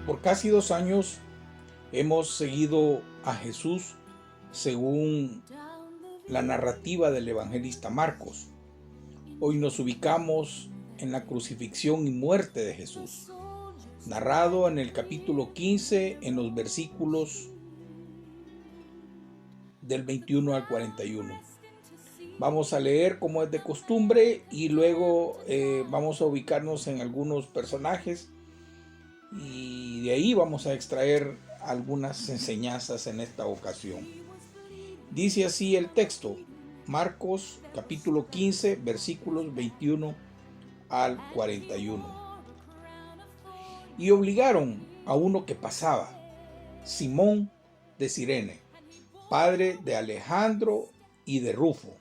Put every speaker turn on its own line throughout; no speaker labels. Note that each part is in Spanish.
Por casi 2 años hemos seguido a Jesús según la narrativa del evangelista Marcos. Hoy nos ubicamos en la crucifixión y muerte de Jesús, narrado en el capítulo 15 en los versículos del 21 al 41. Vamos a leer como es de costumbre y luego vamos a ubicarnos en algunos personajes y de ahí vamos a extraer algunas enseñanzas en esta ocasión. Dice así el texto, Marcos capítulo 15 versículos 21 al 41. Y obligaron a uno que pasaba, Simón de Cirene, padre de Alejandro y de Rufo,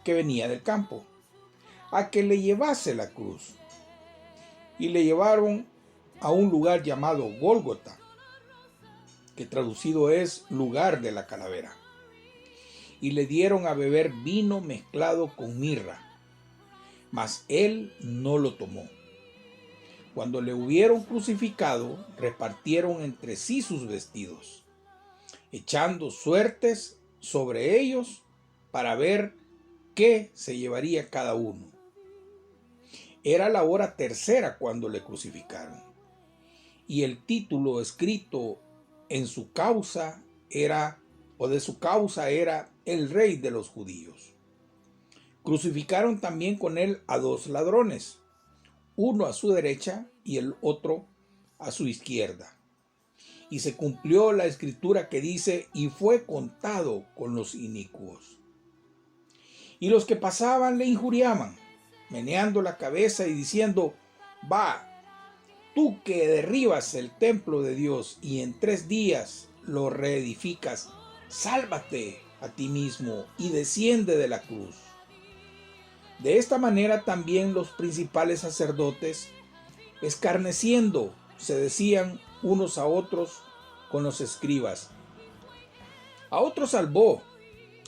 que venía del campo, a que le llevase la cruz. Y le llevaron a un lugar llamado Gólgota, que traducido es lugar de la calavera. Y le dieron a beber vino mezclado con mirra, mas él no lo tomó. Cuando le hubieron crucificado, repartieron entre sí sus vestidos, echando suertes sobre ellos para ver qué se llevaría cada uno. Era la hora tercera cuando le crucificaron, y el título escrito en su causa era, o de su causa era, el Rey de los Judíos. Crucificaron también con él a 2 ladrones, uno a su derecha y el otro a su izquierda. Y se cumplió la escritura que dice, y fue contado con los inicuos. Y los que pasaban le injuriaban, meneando la cabeza y diciendo, va, tú que derribas el templo de Dios y en 3 días lo reedificas, sálvate a ti mismo y desciende de la cruz. De esta manera también los principales sacerdotes, escarneciendo, se decían unos a otros con los escribas, a otro salvó,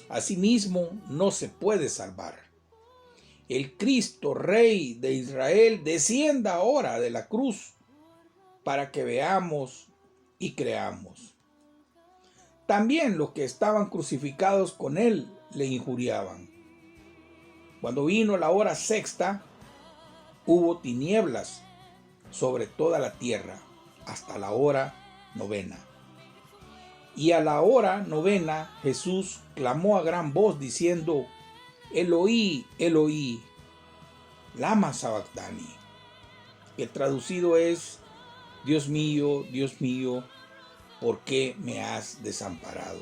a sí mismo no se puede salvar. El Cristo, Rey de Israel, descienda ahora de la cruz para que veamos y creamos. También los que estaban crucificados con él le injuriaban. Cuando vino la hora sexta, hubo tinieblas sobre toda la tierra hasta la hora 9. Y a la hora 9 Jesús clamó a gran voz diciendo, Eloí, Eloí, lama sabactani, que traducido es, Dios mío, ¿por qué me has desamparado?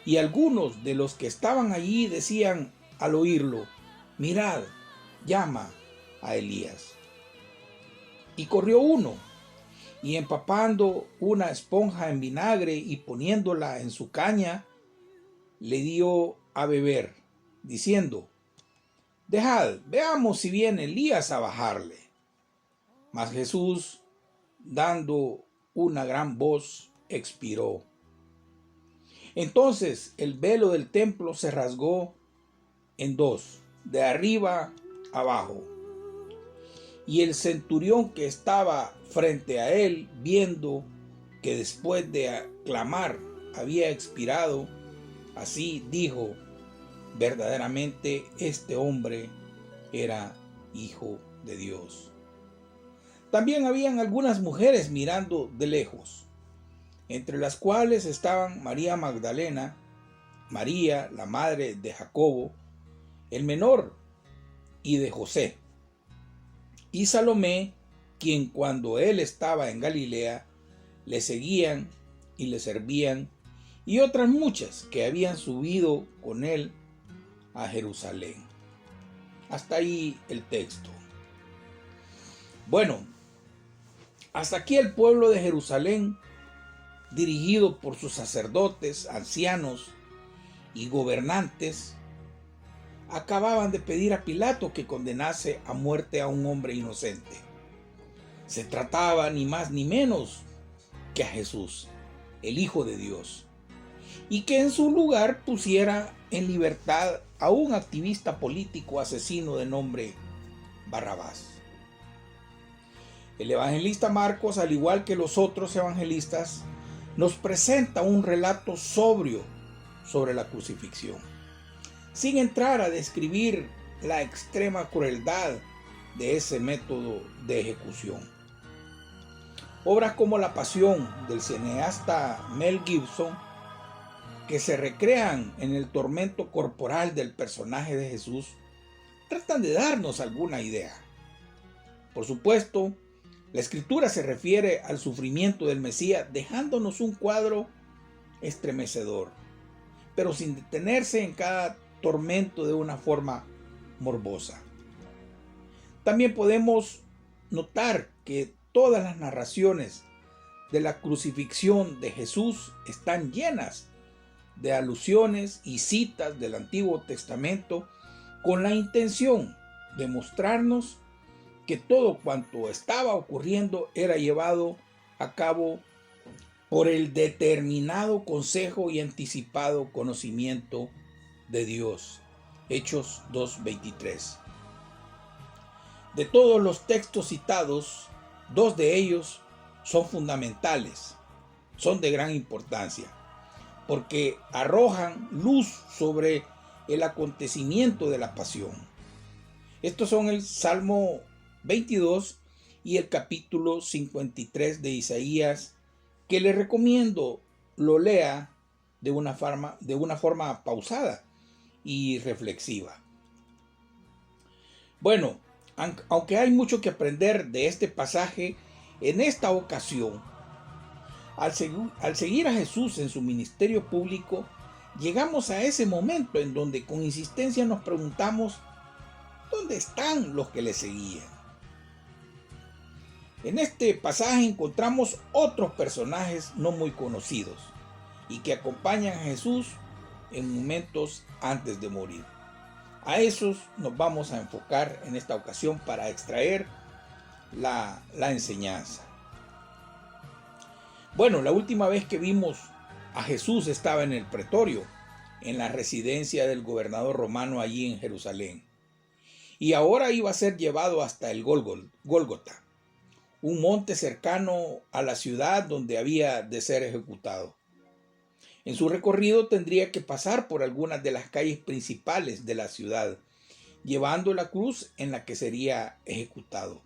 Y algunos de los que estaban allí decían al oírlo, mirad, llama a Elías. Y corrió uno, y empapando una esponja en vinagre y poniéndola en su caña, le dio a beber, diciendo, dejad, veamos si viene Elías a bajarle. Mas Jesús, dando una gran voz, expiró. Entonces el velo del templo se rasgó en 2, de arriba abajo. Y el centurión que estaba frente a él, viendo que después de clamar había expirado, así dijo, verdaderamente este hombre era Hijo de Dios. También habían algunas mujeres mirando de lejos, entre las cuales estaban María Magdalena, María, la madre de Jacobo, el menor, y de José, y Salomé, quien cuando él estaba en Galilea, le seguían y le servían, y otras muchas que habían subido con él a Jerusalén. Hasta ahí el texto. Bueno, hasta aquí el pueblo de Jerusalén, dirigido por sus sacerdotes, ancianos y gobernantes, acababan de pedir a Pilato que condenase a muerte a un hombre inocente. Se trataba ni más ni menos que a Jesús, el Hijo de Dios, y que en su lugar pusiera en libertad a un activista político asesino de nombre Barrabás. El evangelista Marcos, al igual que los otros evangelistas, nos presenta un relato sobrio sobre la crucifixión, sin entrar a describir la extrema crueldad de ese método de ejecución. Obras como La Pasión del cineasta Mel Gibson, que se recrean en el tormento corporal del personaje de Jesús, tratan de darnos alguna idea. Por supuesto, la escritura se refiere al sufrimiento del Mesías, dejándonos un cuadro estremecedor, pero sin detenerse en cada tormento de una forma morbosa. También podemos notar que todas las narraciones de la crucifixión de Jesús están llenas de alusiones y citas del Antiguo Testamento con la intención de mostrarnos que todo cuanto estaba ocurriendo era llevado a cabo por el determinado consejo y anticipado conocimiento de Dios. Hechos 2:23. De todos los textos citados, 2 de ellos son fundamentales, son de gran importancia, porque arrojan luz sobre el acontecimiento de la pasión. Estos son el Salmo 22 y el capítulo 53 de Isaías, que le recomiendo lo lea de una forma pausada y reflexiva. Bueno, aunque hay mucho que aprender de este pasaje, en esta ocasión, al seguir a Jesús en su ministerio público, llegamos a ese momento en donde con insistencia nos preguntamos, ¿dónde están los que le seguían? En este pasaje encontramos otros personajes no muy conocidos y que acompañan a Jesús en momentos antes de morir. A esos nos vamos a enfocar en esta ocasión para extraer la enseñanza. Bueno, la última vez que vimos a Jesús estaba en el pretorio, en la residencia del gobernador romano allí en Jerusalén. Y ahora iba a ser llevado hasta el Gólgota, un monte cercano a la ciudad donde había de ser ejecutado. En su recorrido tendría que pasar por algunas de las calles principales de la ciudad, llevando la cruz en la que sería ejecutado.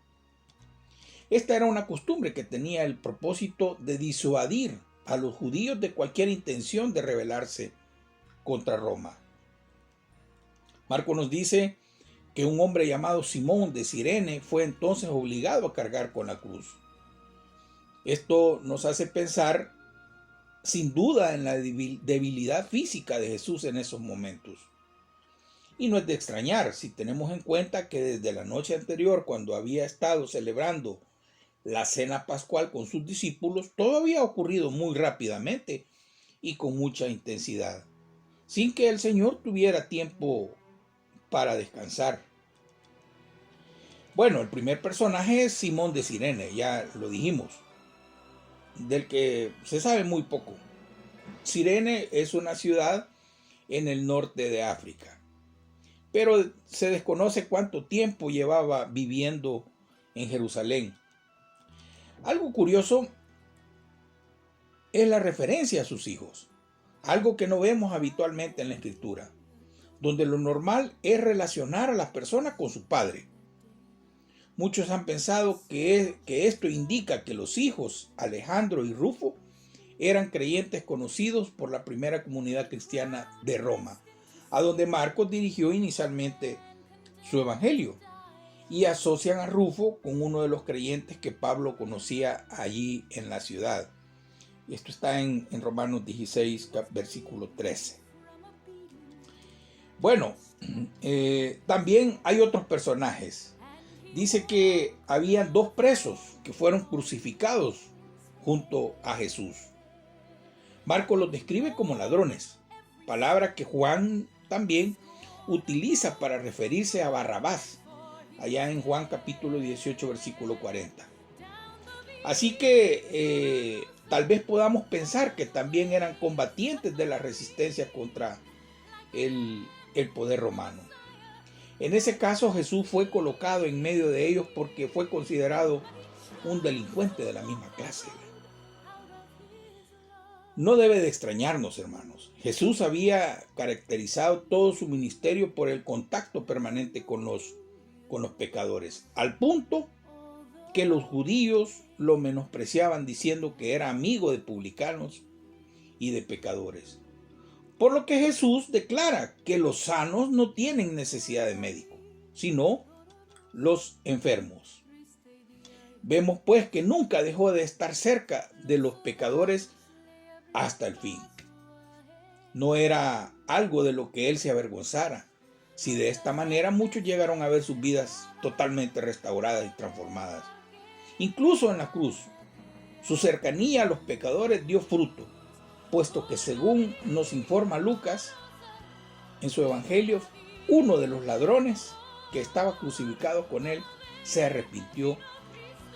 Esta era una costumbre que tenía el propósito de disuadir a los judíos de cualquier intención de rebelarse contra Roma. Marcos nos dice que un hombre llamado Simón de Cirene fue entonces obligado a cargar con la cruz. Esto nos hace pensar sin duda en la debilidad física de Jesús en esos momentos. Y no es de extrañar si tenemos en cuenta que desde la noche anterior, cuando había estado celebrando la cena pascual con sus discípulos, todo había ocurrido muy rápidamente y con mucha intensidad, sin que el Señor tuviera tiempo para descansar. Bueno, el primer personaje es Simón de Cirene, ya lo dijimos, del que se sabe muy poco. Cirene es una ciudad en el norte de África, pero se desconoce cuánto tiempo llevaba viviendo en Jerusalén. Algo curioso es la referencia a sus hijos, algo que no vemos habitualmente en la Escritura, donde lo normal es relacionar a las personas con su padre. Muchos han pensado que esto indica que los hijos, Alejandro y Rufo, eran creyentes conocidos por la primera comunidad cristiana de Roma, a donde Marcos dirigió inicialmente su evangelio, y asocian a Rufo con uno de los creyentes que Pablo conocía allí en la ciudad. Y esto está en Romanos 16, versículo 13. Bueno, también hay otros personajes. Dice que habían 2 presos que fueron crucificados junto a Jesús. Marcos los describe como ladrones, palabra que Juan también utiliza para referirse a Barrabás, allá en Juan capítulo 18, versículo 40. Así que tal vez podamos pensar que también eran combatientes de la resistencia contra el poder romano. En ese caso, Jesús fue colocado en medio de ellos porque fue considerado un delincuente de la misma clase. No debe de extrañarnos, hermanos. Jesús había caracterizado todo su ministerio por el contacto permanente con los pecadores, al punto que los judíos lo menospreciaban diciendo que era amigo de publicanos y de pecadores. Por lo que Jesús declara que los sanos no tienen necesidad de médico, sino los enfermos. Vemos pues que nunca dejó de estar cerca de los pecadores hasta el fin. No era algo de lo que él se avergonzara, si de esta manera muchos llegaron a ver sus vidas totalmente restauradas y transformadas. Incluso en la cruz, su cercanía a los pecadores dio fruto, puesto que según nos informa Lucas en su evangelio, uno de los ladrones que estaba crucificado con él se arrepintió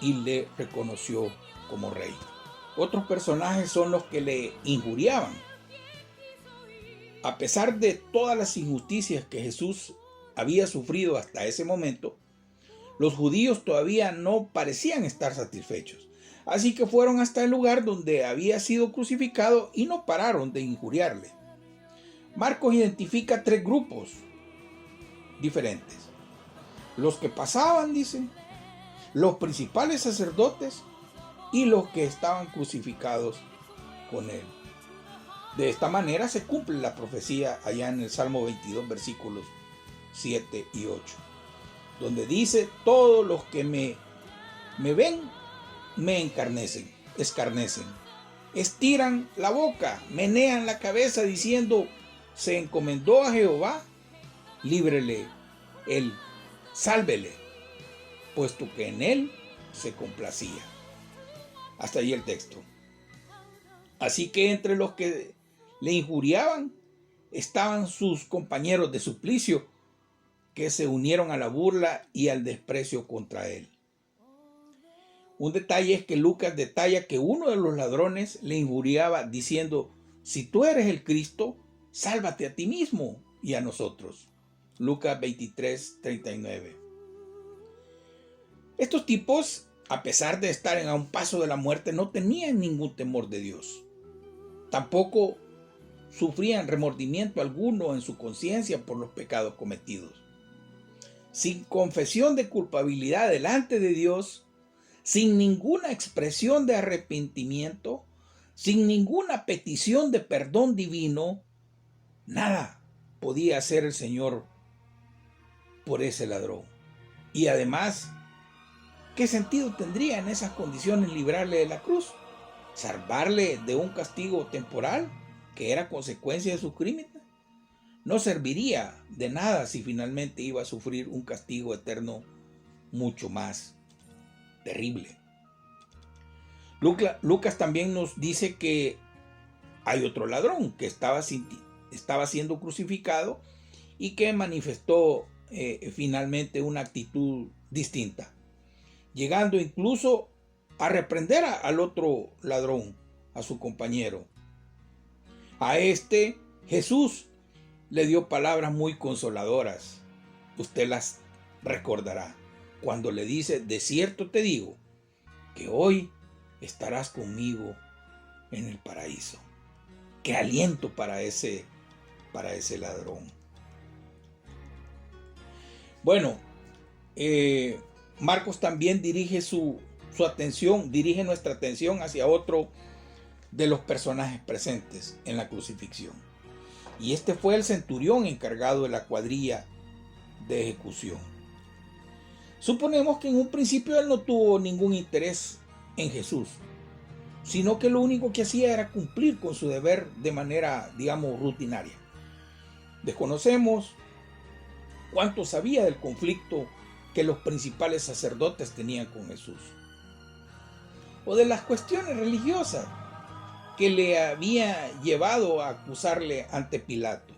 y le reconoció como rey. Otros personajes son los que le injuriaban. A pesar de todas las injusticias que Jesús había sufrido hasta ese momento, los judíos todavía no parecían estar satisfechos. Así que fueron hasta el lugar donde había sido crucificado y no pararon de injuriarle. Marcos identifica 3 grupos diferentes. Los que pasaban, dicen, los principales sacerdotes y los que estaban crucificados con él. De esta manera se cumple la profecía allá en el Salmo 22, versículos 7 y 8, donde dice: todos los que me ven me escarnecen, estiran la boca, menean la cabeza diciendo: se encomendó a Jehová, líbrele él, sálvele, puesto que en él se complacía. Hasta ahí el texto. Así que entre los que le injuriaban estaban sus compañeros de suplicio, que se unieron a la burla y al desprecio contra él. Un detalle es que Lucas detalla que uno de los ladrones le injuriaba diciendo: si tú eres el Cristo, sálvate a ti mismo y a nosotros. Lucas 23, 39. Estos tipos, a pesar de estar a un paso de la muerte, no tenían ningún temor de Dios. Tampoco sufrían remordimiento alguno en su conciencia por los pecados cometidos. Sin confesión de culpabilidad delante de Dios, sin ninguna expresión de arrepentimiento, sin ninguna petición de perdón divino, nada podía hacer el Señor por ese ladrón. Y además, ¿qué sentido tendría en esas condiciones librarle de la cruz? ¿Salvarle de un castigo temporal que era consecuencia de sus crímenes? No serviría de nada si finalmente iba a sufrir un castigo eterno mucho más terrible. Lucas también nos dice que hay otro ladrón que estaba siendo crucificado y que manifestó finalmente una actitud distinta, llegando incluso a reprender al otro ladrón, a su compañero. A este Jesús le dio palabras muy consoladoras. Usted las recordará cuando le dice: de cierto te digo que hoy estarás conmigo en el paraíso. Qué aliento para ese ladrón. Bueno, Marcos también dirige dirige nuestra atención hacia otro de los personajes presentes en la crucifixión. Y este fue el centurión encargado de la cuadrilla de ejecución. Suponemos que en un principio él no tuvo ningún interés en Jesús, sino que lo único que hacía era cumplir con su deber de manera, digamos, rutinaria. Desconocemos cuánto sabía del conflicto que los principales sacerdotes tenían con Jesús, o de las cuestiones religiosas que le había llevado a acusarle ante Pilato.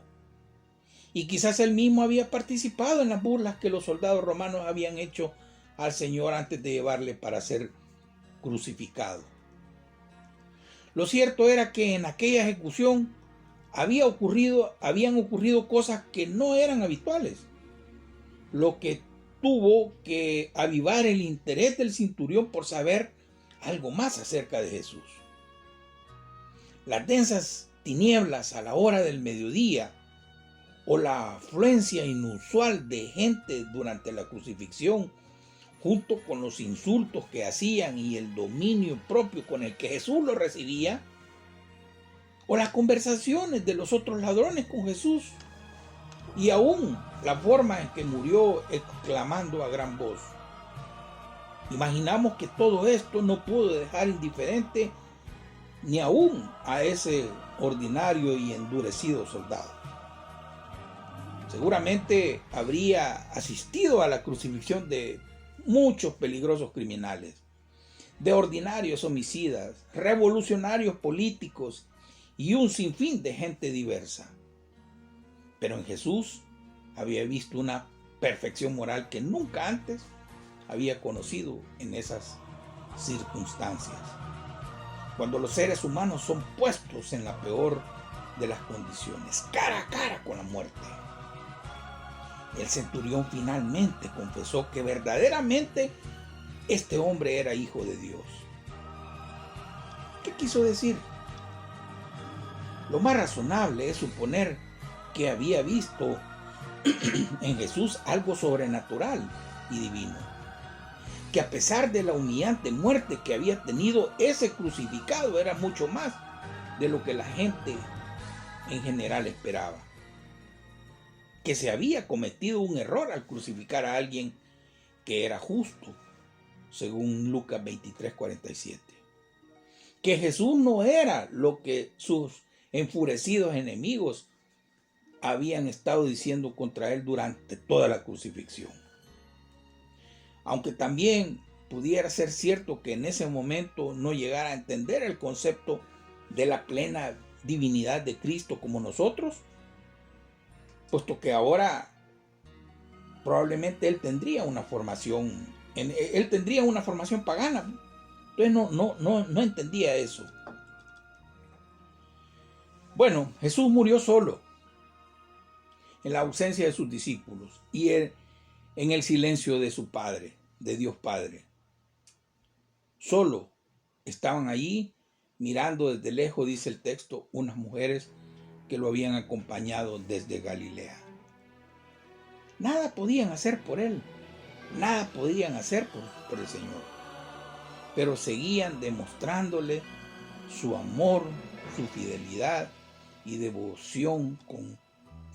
Y quizás él mismo había participado en las burlas que los soldados romanos habían hecho al Señor antes de llevarle para ser crucificado. Lo cierto era que en aquella ejecución habían ocurrido cosas que no eran habituales, lo que tuvo que avivar el interés del centurión por saber algo más acerca de Jesús. Las densas tinieblas a la hora del mediodía o la afluencia inusual de gente durante la crucifixión, junto con los insultos que hacían y el dominio propio con el que Jesús lo recibía, o las conversaciones de los otros ladrones con Jesús, y aún la forma en que murió exclamando a gran voz. Imaginamos que todo esto no pudo dejar indiferente ni aún a ese ordinario y endurecido soldado. Seguramente habría asistido a la crucifixión de muchos peligrosos criminales, de ordinarios homicidas, revolucionarios políticos y un sinfín de gente diversa. Pero en Jesús había visto una perfección moral que nunca antes había conocido en esas circunstancias. Cuando los seres humanos son puestos en la peor de las condiciones, cara a cara con la muerte. El centurión finalmente confesó que verdaderamente este hombre era hijo de Dios. ¿Qué quiso decir? Lo más razonable es suponer que había visto en Jesús algo sobrenatural y divino, que a pesar de la humillante muerte que había tenido, ese crucificado era mucho más de lo que la gente en general esperaba, que se había cometido un error al crucificar a alguien que era justo, según Lucas 23:47, que Jesús no era lo que sus enfurecidos enemigos habían estado diciendo contra él durante toda la crucifixión. Aunque también pudiera ser cierto que en ese momento no llegara a entender el concepto de la plena divinidad de Cristo como nosotros, puesto que ahora probablemente él tendría una formación pagana. Entonces no entendía eso. Bueno, Jesús murió solo, en la ausencia de sus discípulos y en el silencio de su Padre, de Dios Padre. Solo estaban allí mirando desde lejos, dice el texto, unas mujeres que lo habían acompañado desde Galilea. Nada podían hacer por él, nada podían hacer por el Señor, pero seguían demostrándole su amor, su fidelidad y devoción con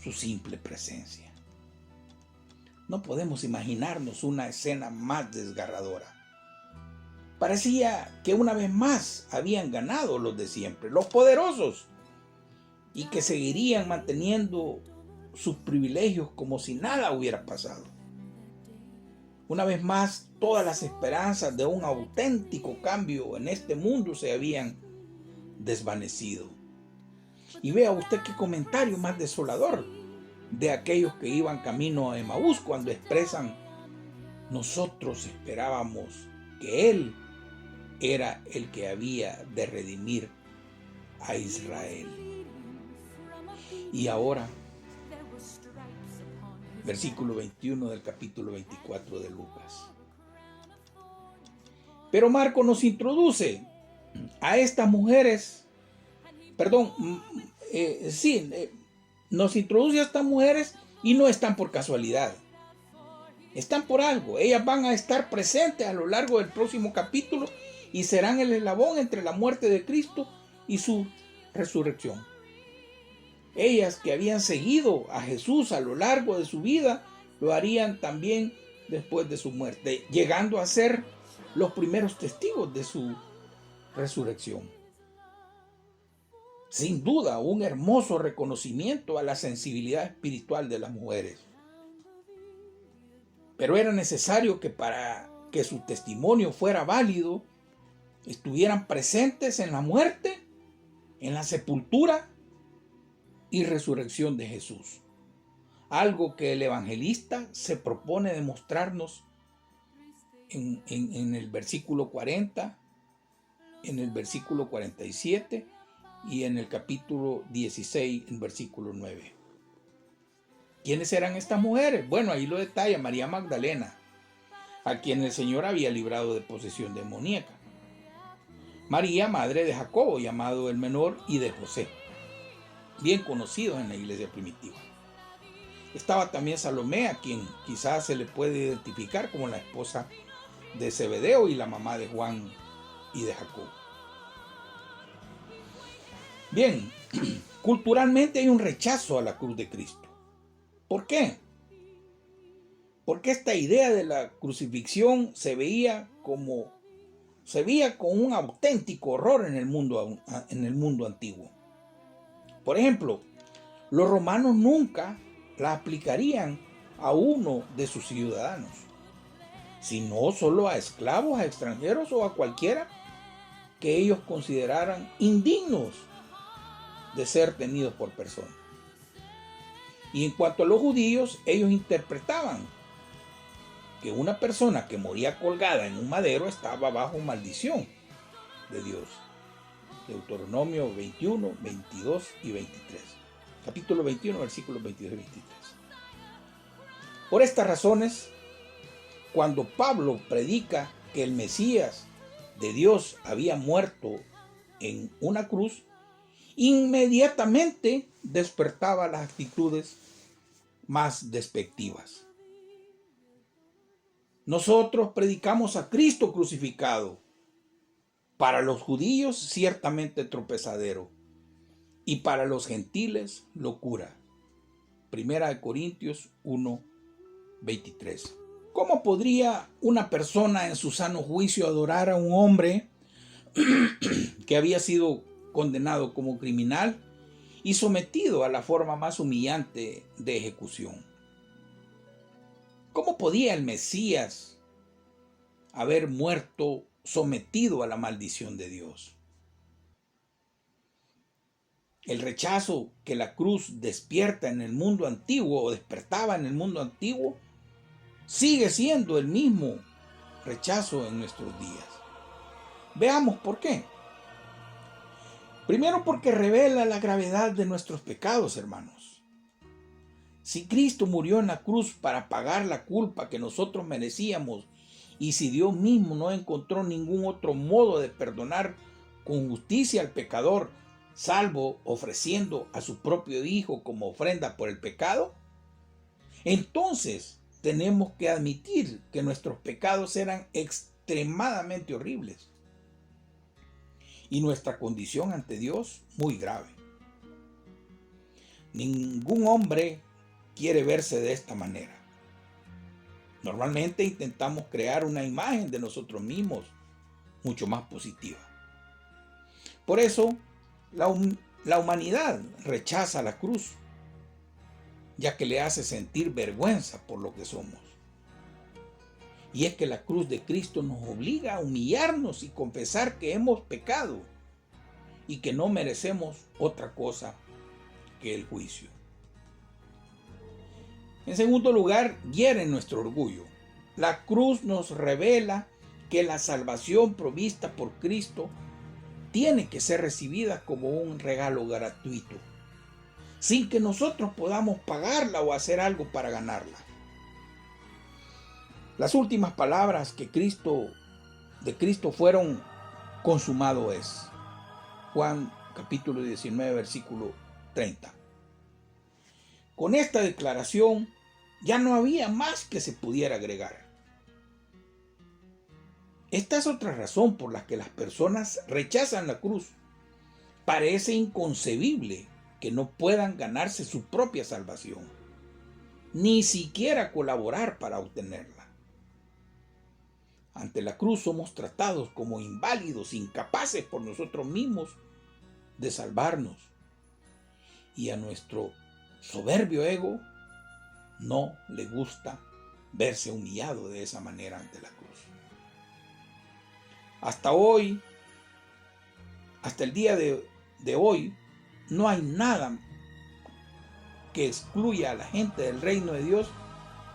su simple presencia. No podemos imaginarnos una escena más desgarradora. Parecía que una vez más habían ganado los de siempre, los poderosos, y que seguirían manteniendo sus privilegios como si nada hubiera pasado. Una vez más, todas las esperanzas de un auténtico cambio en este mundo se habían desvanecido. Y vea usted qué comentario más desolador de aquellos que iban camino a Emaús cuando expresan: nosotros esperábamos que Él era el que había de redimir a Israel. Y ahora, versículo 21 del capítulo 24 de Lucas. Pero Marcos nos introduce a estas mujeres, nos introduce a estas mujeres y no están por casualidad. Están por algo. Ellas van a estar presentes a lo largo del próximo capítulo y serán el eslabón entre la muerte de Cristo y su resurrección. Ellas que habían seguido a Jesús a lo largo de su vida, lo harían también después de su muerte, llegando a ser los primeros testigos de su resurrección. Sin duda, un hermoso reconocimiento a la sensibilidad espiritual de las mujeres. Pero era necesario que para que su testimonio fuera válido, estuvieran presentes en la muerte, en la sepultura y resurrección de Jesús. Algo que el evangelista se propone demostrarnos en el versículo 40, en el versículo 47 y en el capítulo 16, en versículo 9. ¿Quiénes eran estas mujeres? Bueno, ahí lo detalla María Magdalena, a quien el Señor había librado de posesión demoníaca. María, madre de Jacobo, llamado el menor, y de José, bien conocidos en la iglesia primitiva. Estaba también Salomé, a quien quizás se le puede identificar como la esposa de Zebedeo y la mamá de Juan y de Jacobo. Bien, culturalmente hay un rechazo a la cruz de Cristo. ¿Por qué? Porque esta idea de la crucifixión se veía con un auténtico horror en el mundo antiguo. Por ejemplo, los romanos nunca la aplicarían a uno de sus ciudadanos, sino solo a esclavos, a extranjeros o a cualquiera que ellos consideraran indignos de ser tenidos por persona. Y en cuanto a los judíos, ellos interpretaban que una persona que moría colgada en un madero estaba bajo maldición de Dios. Deuteronomio 21, 22 y 23. Capítulo 21, versículos 22 y 23. Por estas razones, cuando Pablo predica que el Mesías de Dios había muerto en una cruz, inmediatamente despertaba las actitudes más despectivas. Nosotros predicamos a Cristo crucificado, para los judíos ciertamente tropezadero, y para los gentiles locura. Primera de Corintios 1, 23. ¿Cómo podría una persona en su sano juicio adorar a un hombre que había sido condenado como criminal y sometido a la forma más humillante de ejecución? ¿Cómo podía el Mesías haber muerto sometido a la maldición de Dios? El rechazo que la cruz despierta en el mundo antiguo o despertaba en el mundo antiguo sigue siendo el mismo rechazo en nuestros días. Veamos por qué. Primero, porque revela la gravedad de nuestros pecados, hermanos. Si Cristo murió en la cruz para pagar la culpa que nosotros merecíamos, y si Dios mismo no encontró ningún otro modo de perdonar con justicia al pecador, salvo ofreciendo a su propio Hijo como ofrenda por el pecado, entonces tenemos que admitir que nuestros pecados eran extremadamente horribles y nuestra condición ante Dios muy grave. Ningún hombre quiere verse de esta manera. Normalmente intentamos crear una imagen de nosotros mismos mucho más positiva. Por eso, la humanidad rechaza la cruz, ya que le hace sentir vergüenza por lo que somos. Y es que la cruz de Cristo nos obliga a humillarnos y confesar que hemos pecado y que no merecemos otra cosa que el juicio. En segundo lugar, hiere nuestro orgullo. La cruz nos revela que la salvación provista por Cristo tiene que ser recibida como un regalo gratuito, sin que nosotros podamos pagarla o hacer algo para ganarla. Las últimas palabras de Cristo fueron: consumado es. Juan capítulo 19, versículo 30. Con esta declaración ya no había más que se pudiera agregar. Esta es otra razón por la que las personas rechazan la cruz. Parece inconcebible que no puedan ganarse su propia salvación, ni siquiera colaborar para obtenerla. Ante la cruz somos tratados como inválidos, incapaces por nosotros mismos de salvarnos. Y a nuestro soberbio ego no le gusta verse humillado de esa manera ante la cruz. Hasta hoy, hasta el día de hoy, no hay nada que excluya a la gente del reino de Dios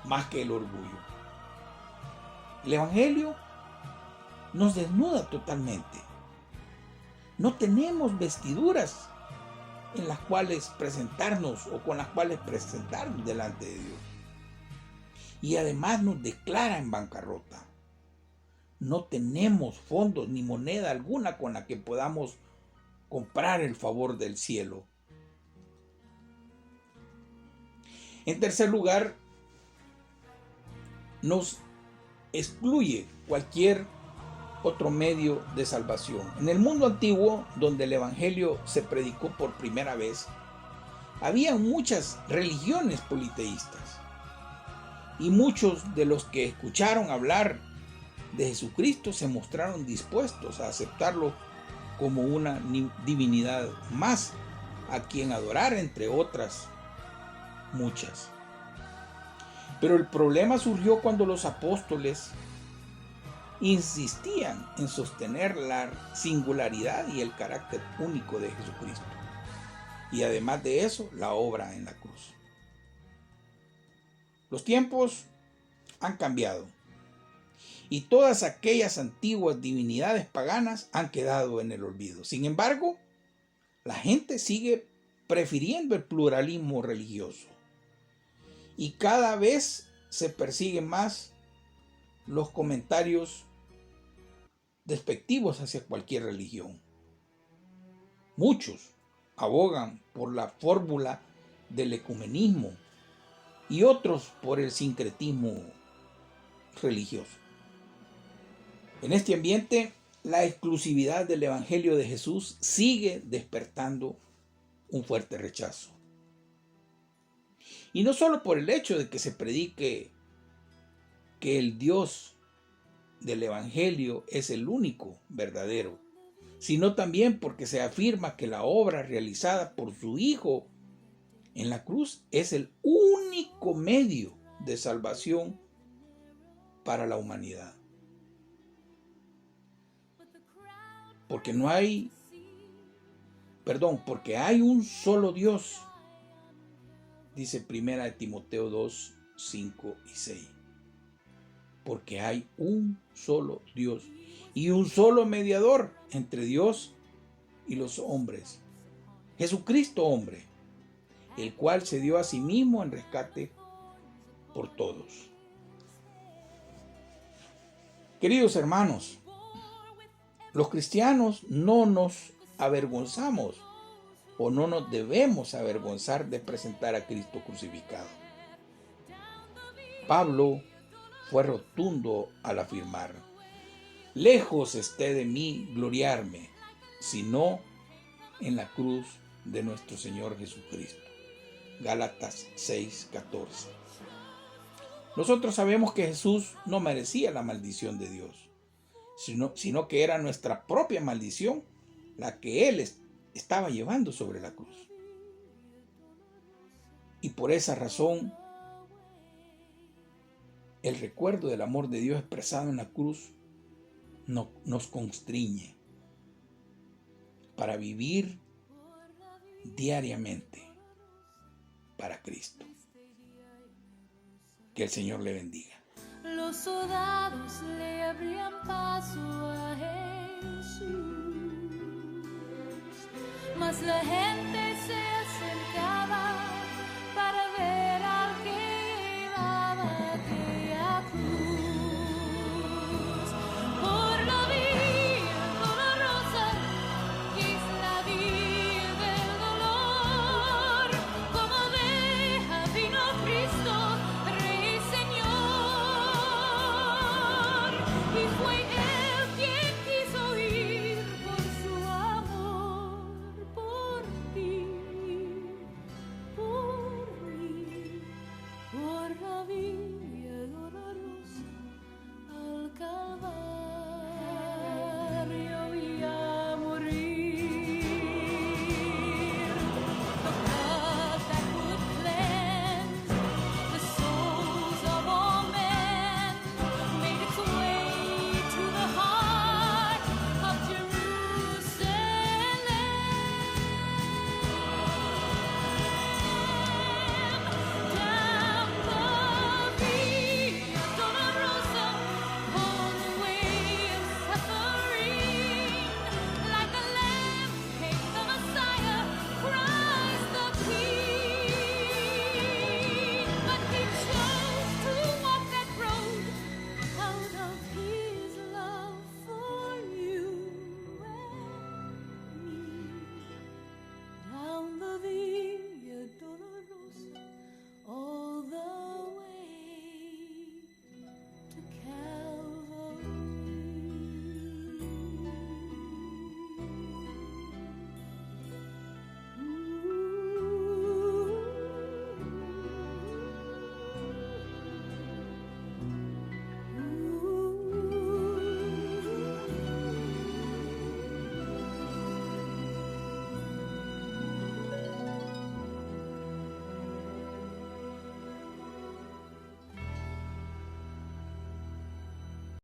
más que el orgullo. El Evangelio nos desnuda totalmente. No tenemos vestiduras en las cuales presentarnos o con las cuales presentarnos delante de Dios. y además nos declara en bancarrota. No tenemos fondos ni moneda alguna con la que podamos comprar el favor del cielo. En tercer lugar, nos excluye cualquier otro medio de salvación. En el mundo antiguo, donde el evangelio se predicó por primera vez, había muchas religiones politeístas, y muchos de los que escucharon hablar de Jesucristo se mostraron dispuestos a aceptarlo como una divinidad más a quien adorar, entre otras muchas. Pero el problema surgió cuando los apóstoles insistían en sostener la singularidad y el carácter único de Jesucristo, y además de eso, la obra en la cruz. Los tiempos han cambiado, y todas aquellas antiguas divinidades paganas han quedado en el olvido. Sin embargo, la gente sigue prefiriendo el pluralismo religioso, y cada vez se persiguen más los comentarios despectivos hacia cualquier religión. Muchos abogan por la fórmula del ecumenismo y otros por el sincretismo religioso. En este ambiente, la exclusividad del Evangelio de Jesús sigue despertando un fuerte rechazo. Y no solo por el hecho de que se predique que el Dios del Evangelio es el único verdadero, sino también porque se afirma que la obra realizada por su Hijo en la cruz es el único medio de salvación para la humanidad. Porque hay un solo Dios, dice 1 Timoteo 2, 5 y 6. Porque hay un solo Dios y un solo mediador entre Dios y los hombres, Jesucristo hombre, el cual se dio a sí mismo en rescate por todos. Queridos hermanos, los cristianos no nos avergonzamos o no nos debemos avergonzar de presentar a Cristo crucificado. Pablo fue rotundo al afirmar: lejos esté de mí gloriarme, sino en la cruz de nuestro Señor Jesucristo. Gálatas 6:14. Nosotros sabemos que Jesús no merecía la maldición de Dios, sino que era nuestra propia maldición la que Él estaba llevando sobre la cruz. Y por esa razón, el recuerdo del amor de Dios expresado en la cruz nos constriñe para vivir diariamente para Cristo. Que el Señor le bendiga.
Los soldados le abrían paso a Jesús, mas la gente